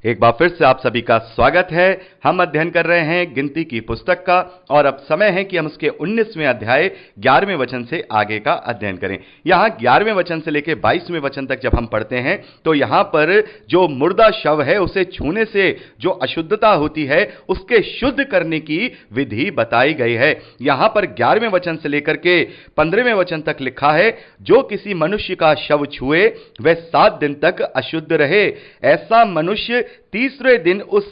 एक बार फिर से आप सभी का स्वागत है। हम अध्ययन कर रहे हैं गिनती की पुस्तक का और अब समय है कि हम उसके 19वें अध्याय 11वें वचन से आगे का अध्ययन करें। यहाँ 11वें वचन से लेकर 22वें वचन तक जब हम पढ़ते हैं तो यहाँ पर जो मुर्दा शव है उसे छूने से जो अशुद्धता होती है उसके शुद्ध करने की विधि बताई गई है। यहाँ पर 11वें वचन से लेकर के 15वें वचन तक लिखा है, जो किसी मनुष्य का शव छुए वह 7 दिन तक अशुद्ध रहे। ऐसा मनुष्य तीसरे दिन उस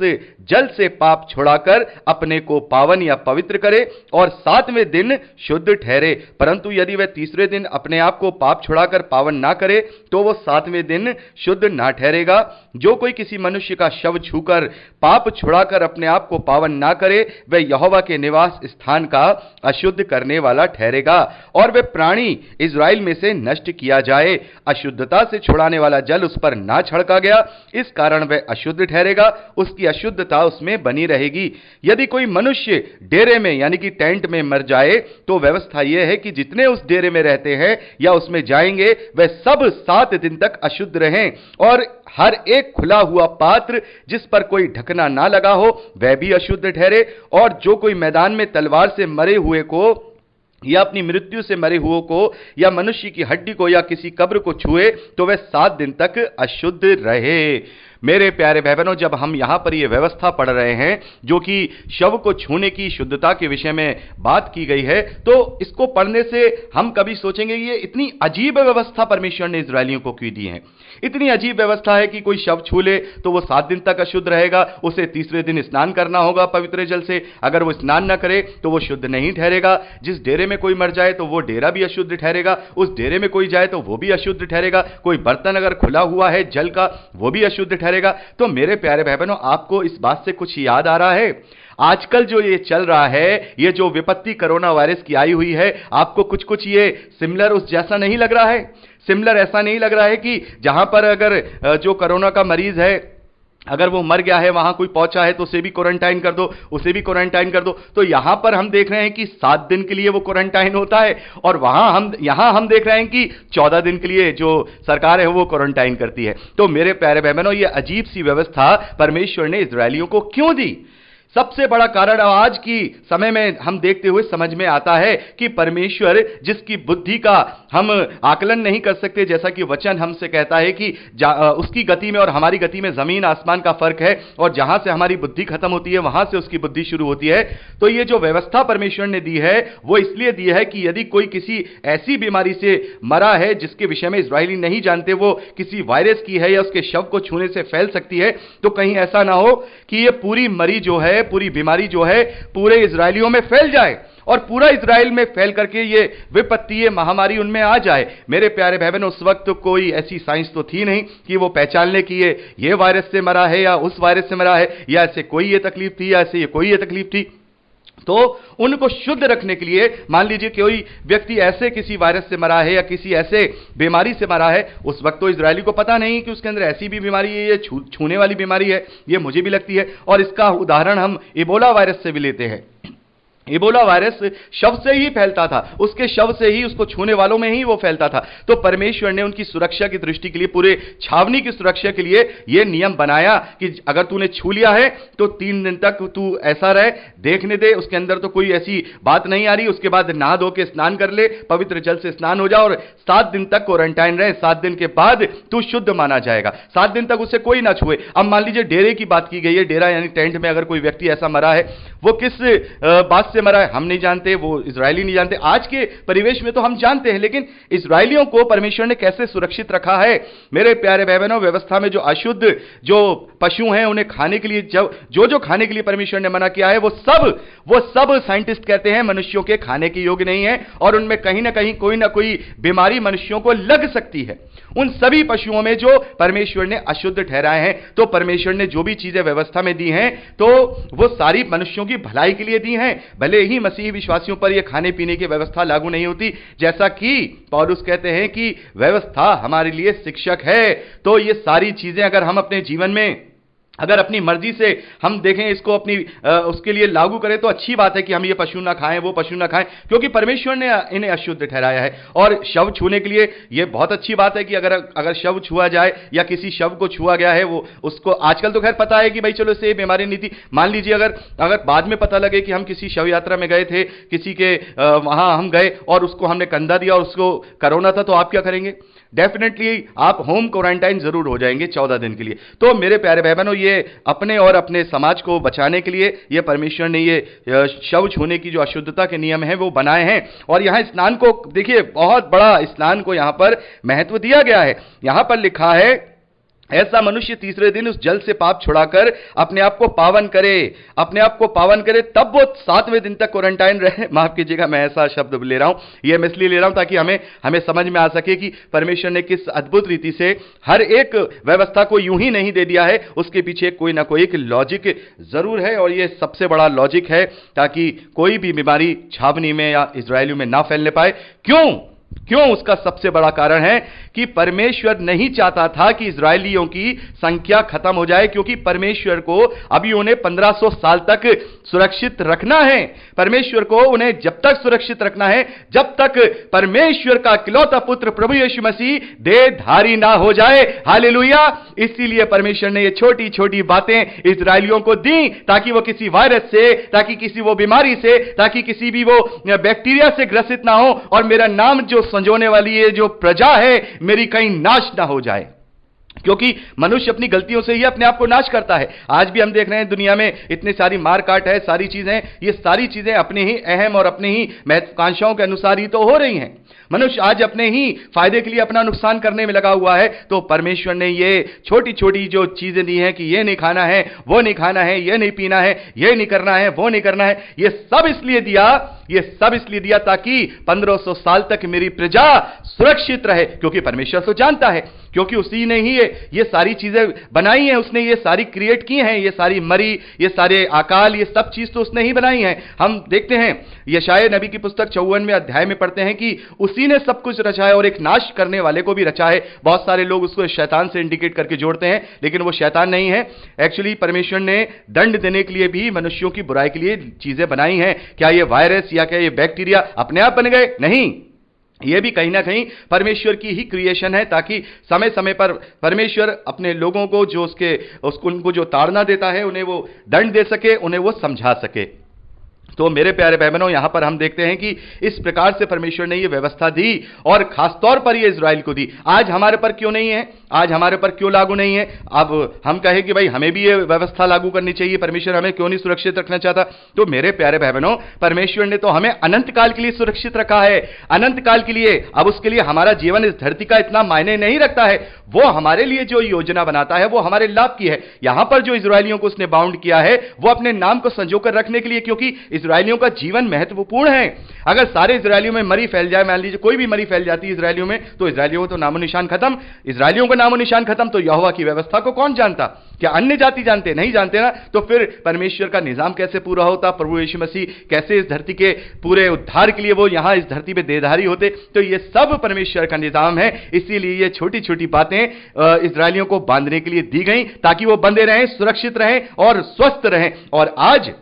जल से पाप छुड़ाकर अपने को पावन या पवित्र करे और 7वें दिन शुद्ध ठहरे। परंतु यदि वह तीसरे दिन अपने आप को पाप छुड़ाकर पावन ना करे तो वो 7वें दिन शुद्ध ना ठहरेगा। जो कोई किसी मनुष्य का शव छूकर पाप छुड़ाकर अपने आप को पावन ना करे वह यहोवा के निवास स्थान का अशुद्ध करने वाला ठहरेगा और वह प्राणी इस्राएल में से नष्ट किया जाए। अशुद्धता से छुड़ाने वाला जल उस पर ना छिड़का गया, इस कारण वह अशुद्ध ठहरेगा, उसकी अशुद्धता उसमें बनी रहेगी। यदि कोई मनुष्य डेरे में यानी कि टेंट में मर जाए तो व्यवस्था यह है कि जितने उस डेरे में रहते हैं या उसमें जाएंगे वह सब 7 दिन तक अशुद्ध रहें और हर एक खुला हुआ पात्र जिस पर कोई ढकना ना लगा हो वह भी अशुद्ध ठहरे। और जो कोई मैदान में तलवार से मरे हुए को या अपनी मृत्यु से मरे हुए को या मनुष्य की हड्डी को या किसी कब्र को छुए तो वह 7 दिन तक अशुद्ध रहे। मेरे प्यारे भाई बहनों, जब हम यहां पर यह व्यवस्था पढ़ रहे हैं जो कि शव को छूने की शुद्धता के विषय में बात की गई है, तो इसको पढ़ने से हम कभी सोचेंगे ये इतनी अजीब व्यवस्था परमेश्वर ने इस्राएलियों को क्यों दी है। इतनी अजीब व्यवस्था है कि कोई शव छू ले तो वो 7 दिन तक अशुद्ध रहेगा, उसे तीसरे दिन स्नान करना होगा पवित्र जल से। अगर वो स्नान न करे तो वो शुद्ध नहीं ठहरेगा। जिस डेरे में कोई मर जाए तो वो डेरा भी अशुद्ध ठहरेगा, उस डेरे में कोई जाए तो वो भी अशुद्ध ठहरेगा। कोई बर्तन अगर खुला हुआ है जल का वो भी अशुद्ध ठहरेगा। तो मेरे प्यारे भाई बहनों, आपको इस बात से कुछ याद आ रहा है? आजकल जो ये चल रहा है, ये जो विपत्ति कोरोना वायरस की आई हुई है, आपको कुछ कुछ ये सिमिलर उस जैसा नहीं लग रहा है? सिमिलर ऐसा नहीं लग रहा है कि जहां पर अगर जो कोरोना का मरीज है अगर वो मर गया है, वहां कोई पहुंचा है तो उसे भी क्वारंटाइन कर दो, उसे भी क्वारंटाइन कर दो। तो यहां पर हम देख रहे हैं कि 7 दिन के लिए वो क्वारंटाइन होता है और यहां हम देख रहे हैं कि 14 दिन के लिए जो सरकार है वो क्वारंटाइन करती है। तो मेरे प्यारे भाई बहनों, ये अजीब सी व्यवस्था परमेश्वर ने इस्राएलियों को क्यों दी? सबसे बड़ा कारण आज की समय में हम देखते हुए समझ में आता है कि परमेश्वर जिसकी बुद्धि का हम आकलन नहीं कर सकते, जैसा कि वचन हमसे कहता है कि उसकी गति में और हमारी गति में जमीन आसमान का फर्क है और जहां से हमारी बुद्धि खत्म होती है वहां से उसकी बुद्धि शुरू होती है। तो ये जो व्यवस्था परमेश्वर ने दी है वो इसलिए दी है कि यदि कोई किसी ऐसी बीमारी से मरा है जिसके विषय में इस्राएली नहीं जानते, वो किसी वायरस की है या उसके शव को छूने से फैल सकती है, तो कहीं ऐसा ना हो कि ये पूरी मरी जो है, पूरी बीमारी जो है पूरे इजरायलियों में फैल जाए और पूरा इजराइल में फैल करके ये विपत्ति, ये महामारी उनमें आ जाए। मेरे प्यारे भाई बहनों, उस वक्त तो कोई ऐसी साइंस तो थी नहीं कि वो पहचान ले कि ये वायरस से मरा है या उस वायरस से मरा है, या ऐसे कोई ये तकलीफ थी या ऐसे ये कोई ये तकलीफ थी। तो उनको शुद्ध रखने के लिए, मान लीजिए कोई व्यक्ति ऐसे किसी वायरस से मरा है या किसी ऐसे बीमारी से मरा है, उस वक्त तो इजरायली को पता नहीं कि उसके अंदर ऐसी भी बीमारी है, ये छूने वाली बीमारी है, ये मुझे भी लगती है। और इसका उदाहरण हम इबोला वायरस से भी लेते हैं। इबोला वायरस शव से ही फैलता था, उसके शव से ही, उसको छूने वालों में ही वो फैलता था। तो परमेश्वर ने उनकी सुरक्षा की दृष्टि के लिए, पूरे छावनी की सुरक्षा के लिए यह नियम बनाया कि अगर तूने छू लिया है तो 3 दिन तक तू ऐसा रहे, देखने दे, उसके अंदर तो कोई ऐसी बात नहीं आ रही। उसके बाद नहा धो के स्नान कर ले, पवित्र जल से स्नान हो जा और 7 दिन तक क्वारंटाइन रहे। 7 दिन के बाद तू शुद्ध माना जाएगा। 7 दिन तक उसे कोई ना छुए। अब मान लीजिए डेरे की बात की गई है, डेरा यानी टेंट में अगर कोई व्यक्ति ऐसा मरा है, वो किस बात से मरा है हम नहीं जानते, वो इजरायली नहीं जानते। आज के परिवेश में तो हम जानते हैं, लेकिन इजरायलियों को परमेश्वर ने कैसे सुरक्षित रखा है? मेरे प्यारे भाई बहनों, व्यवस्था में जो अशुद्ध जो पशु हैं उन्हें खाने के लिए जो खाने के लिए परमेश्वर ने मना किया है वो सब साइंटिस्ट कहते हैं मनुष्यों के खाने के योग्य नहीं है और उनमें कहीं ना कहीं कोई ना कोई बीमारी मनुष्यों को लग सकती है। उन सभी पशुओं में जो परमेश्वर ने अशुद्ध ठहराए हैं, तो परमेश्वर ने जो भी चीजें व्यवस्था में दी हैं तो वो सारी मनुष्यों की भलाई के लिए दी हैं। भले ही मसीही विश्वासियों पर यह खाने पीने की व्यवस्था लागू नहीं होती, जैसा कि पौलुस कहते हैं कि व्यवस्था हमारे लिए शिक्षक है। तो ये सारी चीजें अगर हम अपने जीवन में अगर अपनी मर्जी से हम देखें इसको अपनी उसके लिए लागू करें तो अच्छी बात है कि हम ये पशु ना खाएं, वो पशु ना खाएं, क्योंकि परमेश्वर ने इन्हें अशुद्ध ठहराया है। और शव छूने के लिए ये बहुत अच्छी बात है कि अगर शव छुआ जाए या किसी शव को छुआ गया है, वो उसको आजकल तो खैर पता है कि भाई चलो इससे बीमारी नहीं थी। मान लीजिए अगर बाद में पता लगे कि हम किसी शव यात्रा में गए थे, किसी के वहां हम गए और उसको हमने कंधा दिया और उसको कोरोना था, तो आप क्या करेंगे? डेफिनेटली आप होम क्वारंटाइन जरूर हो जाएंगे 14 दिन के लिए। तो मेरे प्यारे भाई बहनों, ये अपने और अपने समाज को बचाने के लिए ये परमेश्वर ने ये शव छूने की जो अशुद्धता के नियम हैं वो बनाए हैं। और यहां स्नान को देखिए, बहुत बड़ा स्नान को यहां पर महत्व दिया गया है। यहां पर लिखा है, ऐसा मनुष्य तीसरे दिन उस जल से पाप छुड़ाकर अपने आप को पावन करे, अपने आप को पावन करे, तब वो 7वें दिन तक क्वारंटाइन रहे। माफ कीजिएगा, मैं ऐसा शब्द ले रहा हूं, ये मैं इसलिए ले रहा हूं ताकि हमें समझ में आ सके कि परमेश्वर ने किस अद्भुत रीति से हर एक व्यवस्था को यूं ही नहीं दे दिया है, उसके पीछे कोई ना कोई एक लॉजिक जरूर है। और ये सबसे बड़ा लॉजिक है ताकि कोई भी बीमारी छावनी में या इजराइलियों में ना फैलने पाए। क्यों? उसका सबसे बड़ा कारण है कि परमेश्वर नहीं चाहता था कि इजरायलियों की संख्या खत्म हो जाए, क्योंकि परमेश्वर को अभी उन्हें 1500 साल तक सुरक्षित रखना है। परमेश्वर को उन्हें जब तक सुरक्षित रखना है जब तक परमेश्वर का इकलौता पुत्र प्रभु यीशु मसीह देहधारी ना हो जाए। हालेलुया! इसीलिए परमेश्वर ने ये छोटी छोटी बातें इजरायलियों को दी, ताकि वो किसी वायरस से, ताकि किसी वो बीमारी से, ताकि किसी भी वो बैक्टीरिया से ग्रसित ना हो, और मेरा नाम जो संजोने वाली ये जो प्रजा है मेरी कहीं नाश ना हो जाए। क्योंकि मनुष्य अपनी गलतियों से ही अपने आप को नाश करता है। आज भी हम देख रहे हैं दुनिया में इतनी सारी मारकाट है, सारी चीजें, ये सारी चीजें अपने ही अहम और अपने ही महत्वाकांक्षाओं के अनुसार ही तो हो रही हैं। मनुष्य आज अपने ही फायदे के लिए अपना नुकसान करने में लगा हुआ है। तो परमेश्वर ने ये छोटी छोटी जो चीजें दी हैं कि ये नहीं खाना है, वो नहीं खाना है, ये नहीं पीना है, ये नहीं करना है, वो नहीं करना है, ये सब इसलिए दिया ताकि 1500 साल तक मेरी प्रजा सुरक्षित रहे। क्योंकि परमेश्वर तो जानता है, क्योंकि उसी ने ही ये सारी चीजें बनाई हैं, उसने ये सारी क्रिएट की हैं, ये सारी मरी, ये सारे अकाल, ये सब चीज तो उसने ही बनाई हैं। हम देखते हैं यशायाह नबी की पुस्तक 54वें अध्याय में पढ़ते हैं कि उसी ने सब कुछ रचा है और एक नाश करने वाले को भी रचा है। बहुत सारे लोग उसको शैतान से इंडिकेट करके जोड़ते हैं, लेकिन वो शैतान नहीं है। एक्चुअली परमेश्वर ने दंड देने के लिए भी मनुष्यों की बुराई के लिए चीजें बनाई हैं। क्या ये वायरस या क्या ये बैक्टीरिया अपने आप बन गए? नहीं, ये भी कहीं ना कहीं परमेश्वर की ही क्रिएशन है, ताकि समय समय पर परमेश्वर अपने लोगों को जो उनको जो ताड़ना देता है उन्हें वो दंड दे सके, उन्हें वो समझा सके। तो मेरे प्यारे भाई बहनों, यहां पर हम देखते हैं कि इस प्रकार से परमेश्वर ने ये व्यवस्था दी, और खासतौर पर ये इजराइल को दी। आज हमारे पर क्यों नहीं है? आज हमारे पर क्यों लागू नहीं है? अब हम कहें कि भाई हमें भी ये व्यवस्था लागू करनी चाहिए, परमेश्वर हमें क्यों नहीं सुरक्षित रखना चाहता? तो मेरे प्यारे भाई बहनों, परमेश्वर ने तो हमें अनंत काल के लिए सुरक्षित रखा है, अनंत काल के लिए। अब उसके लिए हमारा जीवन इस धरती का इतना मायने नहीं रखता है। वो हमारे लिए जो योजना बनाता है वो हमारे लाभ की है। यहां पर जो इजरायलियों को उसने बाउंड किया है वो अपने नाम को संजोकर रखने के लिए, क्योंकि इजरायलियों का जीवन महत्वपूर्ण है। अगर सारे इजरायलियों में मरी फैल जाए, मान लीजिए कोई भी मरी फैल जाती है इजरायलियों में, तो इजरायलियों को तो नामो निशान खत्म। इजरायलियों का नामो निशान खत्म, तो यहोवा की व्यवस्था को कौन जानता? क्या अन्य जाति जानते? नहीं जानते ना। तो फिर परमेश्वर का निजाम कैसे पूरा होता? प्रभु यीशु मसीह कैसे इस धरती के पूरे उद्धार के लिए वो यहां इस धरती पे देहधारी होते? तो ये सब परमेश्वर का निजाम है। इसीलिए ये छोटी छोटी बातें इजरायलियों को बांधने के लिए दी गई, ताकि वो बंधे रहें, सुरक्षित रहें और स्वस्थ रहें। और आज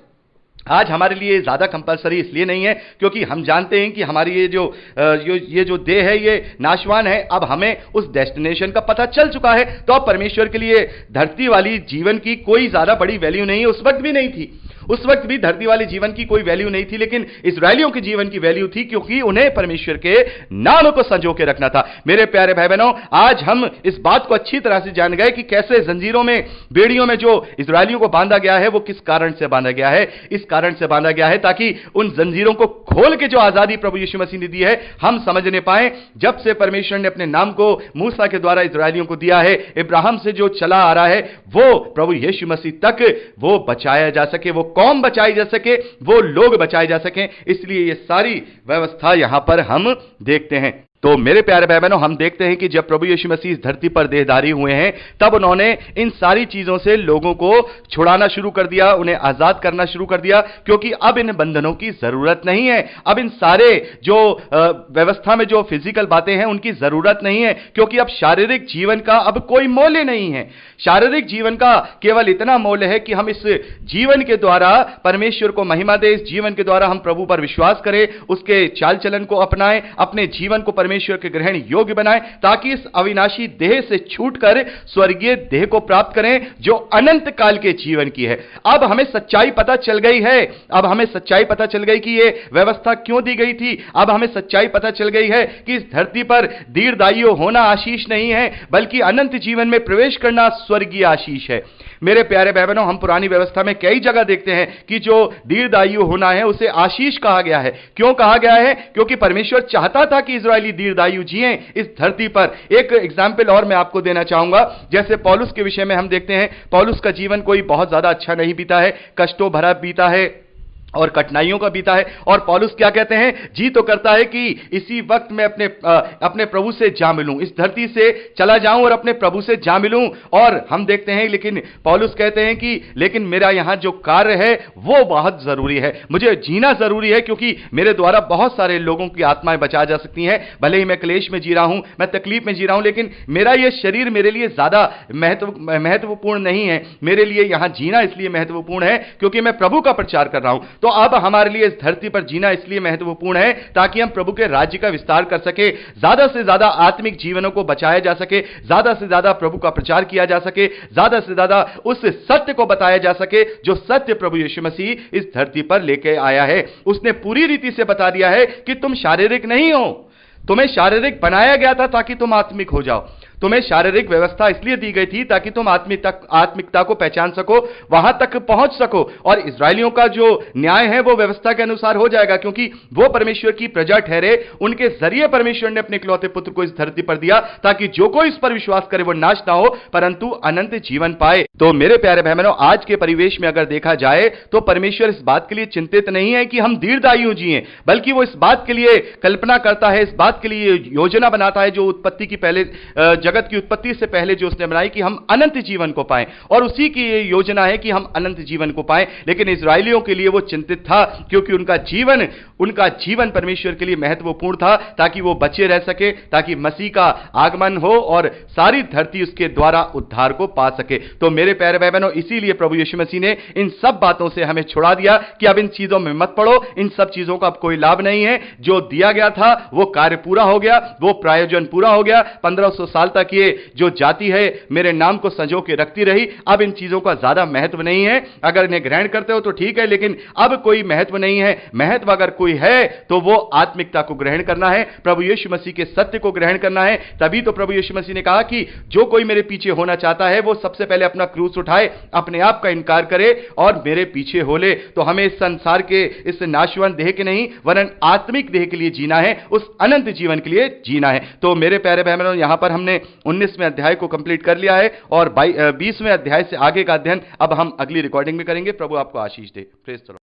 हमारे लिए ज्यादा कंपलसरी इसलिए नहीं है क्योंकि हम जानते हैं कि हमारी ये जो देह है ये नाशवान है। अब हमें उस डेस्टिनेशन का पता चल चुका है। तो अब परमेश्वर के लिए धरती वाली जीवन की कोई ज्यादा बड़ी वैल्यू नहीं है, उस वक्त भी नहीं थी। उस वक्त भी धरती वाले जीवन की कोई वैल्यू नहीं थी, लेकिन इजरायलियों के जीवन की वैल्यू थी, क्योंकि उन्हें परमेश्वर के नाम को संजो के रखना था। मेरे प्यारे भाई बहनों, आज हम इस बात को अच्छी तरह से जान गए कि कैसे जंजीरों में, बेड़ियों में जो इजरायलियों को बांधा गया है वो किस कारण से बांधा गया है। इस कारण से बांधा गया है ताकि उन जंजीरों को खोल के जो आजादी प्रभु यीशु मसीह ने दी है हम समझने पाए। जब से परमेश्वर ने अपने नाम को मूसा के द्वारा इजरायलियों को दिया है, इब्राहिम से जो चला आ रहा है वो प्रभु यीशु मसीह तक वो बचाया जा सके, वो कौम बचाई जा सके, वो लोग बचाए जा सकें। इसलिए ये सारी व्यवस्था यहां पर हम देखते हैं। तो मेरे प्यारे भाई बहनों, हम देखते हैं कि जब प्रभु यीशु मसीह इस धरती पर देहधारी हुए हैं, तब उन्होंने इन सारी चीजों से लोगों को छुड़ाना शुरू कर दिया, उन्हें आजाद करना शुरू कर दिया, क्योंकि अब इन बंधनों की जरूरत नहीं है। अब इन सारे जो व्यवस्था में जो फिजिकल बातें हैं उनकी जरूरत नहीं है, क्योंकि अब शारीरिक जीवन का अब कोई मूल्य नहीं है। शारीरिक जीवन का केवल इतना मूल्य है कि हम इस जीवन के द्वारा परमेश्वर को महिमा दें, इस जीवन के द्वारा हम प्रभु पर विश्वास करें, उसके चाल चलन को अपनाएं, अपने जीवन को परमेश्वर के ग्रहण योग्य बनाएं, ताकि इस अविनाशी देह से छूटकर स्वर्गीय देह को प्राप्त करें जो अनंत काल के जीवन की है। अब हमें सच्चाई पता चल गई है, अब हमें सच्चाई पता चल गई कि यह व्यवस्था क्यों दी गई थी। अब हमें सच्चाई पता चल गई है कि इस धरती पर दीर्घायु होना आशीष नहीं है, बल्कि अनंत जीवन में प्रवेश करना स्वर्गीय आशीष है। मेरे प्यारे भाई बहनों, हम पुरानी व्यवस्था में कई जगह देखते हैं कि जो दीर्घायु होना है उसे आशीष कहा गया है। क्यों कहा गया है? क्योंकि परमेश्वर चाहता था कि इजरायली दीर्घायु जिए इस धरती पर। एक एग्जाम्पल और मैं आपको देना चाहूंगा, जैसे पौलुस के विषय में हम देखते हैं, पौलुस का जीवन कोई बहुत ज्यादा अच्छा नहीं बीता है, कष्टों भरा बीता है और कठिनाइयों का बीता है। और पौलुस क्या कहते हैं? जी तो करता है कि इसी वक्त मैं अपने प्रभु से जा मिलूं, इस धरती से चला जाऊं और अपने प्रभु से जा मिलूं। और हम देखते हैं, लेकिन पौलुस कहते हैं कि लेकिन मेरा यहां जो कार्य है वो बहुत जरूरी है, मुझे जीना जरूरी है, क्योंकि मेरे द्वारा बहुत सारे लोगों की आत्माएं बचा जा सकती हैं। भले ही मैं क्लेश में जी रहा हूं, मैं तकलीफ में जी रहा हूं, लेकिन मेरा यह शरीर मेरे लिए ज्यादा महत्वपूर्ण नहीं है। मेरे लिए यहां जीना इसलिए महत्वपूर्ण है क्योंकि मैं प्रभु का प्रचार कर रहा हूं। तो अब हमारे लिए इस धरती पर जीना इसलिए महत्वपूर्ण है ताकि हम प्रभु के राज्य का विस्तार कर सके, ज्यादा से ज्यादा आत्मिक जीवनों को बचाया जा सके, ज्यादा से ज्यादा प्रभु का प्रचार किया जा सके, ज्यादा से ज्यादा उस सत्य को बताया जा सके जो सत्य प्रभु यीशु मसीह इस धरती पर लेके आया है। उसने पूरी रीति से बता दिया है कि तुम शारीरिक नहीं हो, तुम्हें शारीरिक बनाया गया था ताकि तुम आत्मिक हो जाओ। तुम्हें शारीरिक व्यवस्था इसलिए दी गई थी ताकि तुम आत्मिकता को पहचान सको, वहां तक पहुंच सको। और इस्राएलियों का जो न्याय है वो व्यवस्था के अनुसार हो जाएगा, क्योंकि वो परमेश्वर की प्रजा ठहरे। उनके जरिए परमेश्वर ने अपने इकलौते पुत्र को इस धरती पर दिया ताकि जो कोई इस पर विश्वास करे वो नाश ना हो परंतु अनंत जीवन पाए। तो मेरे प्यारे भाई बहनों, आज के परिवेश में अगर देखा जाए तो परमेश्वर इस बात के लिए चिंतित नहीं है कि हम दीर्घायु जिए, बल्कि वो इस बात के लिए कल्पना करता है, इस बात के लिए योजना बनाता है, जो उत्पत्ति की पहले जगत की उत्पत्ति से पहले जो उसने बनाई कि हम अनंत जीवन को पाएं। और उसी की योजना है कि हम अनंत जीवन को पाएं। लेकिन इस्राएलियों के लिए वो चिंतित था, क्योंकि उनका जीवन परमेश्वर के लिए महत्वपूर्ण था, ताकि वो बचे रह सके, ताकि मसीह का आगमन हो और सारी धरती उसके द्वारा उद्धार को पा सके। तो मेरे प्यारे भाई बहनों, इसीलिए प्रभु यीशु मसीह ने इन सब बातों से हमें छुड़ा दिया कि अब इन चीजों में मत पड़ो, इन सब चीजों का अब कोई लाभ नहीं है। जो दिया गया था वो कार्य पूरा हो गया, वो प्रायोजन पूरा हो गया। 1500 साल तक ये जो जाति है मेरे नाम को संजो के रखती रही। अब इन चीजों का ज्यादा महत्व नहीं है। अगर इन्हें ग्रहण करते हो तो ठीक है, लेकिन अब कोई महत्व नहीं है। महत्व अगर कोई है तो वो आत्मिकता को ग्रहण करना है, प्रभु यीशु मसीह के सत्य को ग्रहण करना है। तभी तो प्रभु यीशु मसीह ने कहा कि जो कोई मेरे पीछे होना चाहता है वो सबसे पहले अपना क्रूस उठाए, अपने आप का इनकार करे और मेरे पीछे हो ले। तो हमें इस संसार के इस नाशवान देह के नहीं वरन आत्मिक देह के लिए जीना है, उस अनंत जीवन के लिए जीना है। तो मेरे प्यारे भाई बहनों, यहां पर हमने 19वें अध्याय को कंप्लीट कर लिया है और 20वें अध्याय से आगे का अध्ययन अब हम अगली रिकॉर्डिंग में करेंगे। प्रभु आपको आशीष दे। Praise the Lord.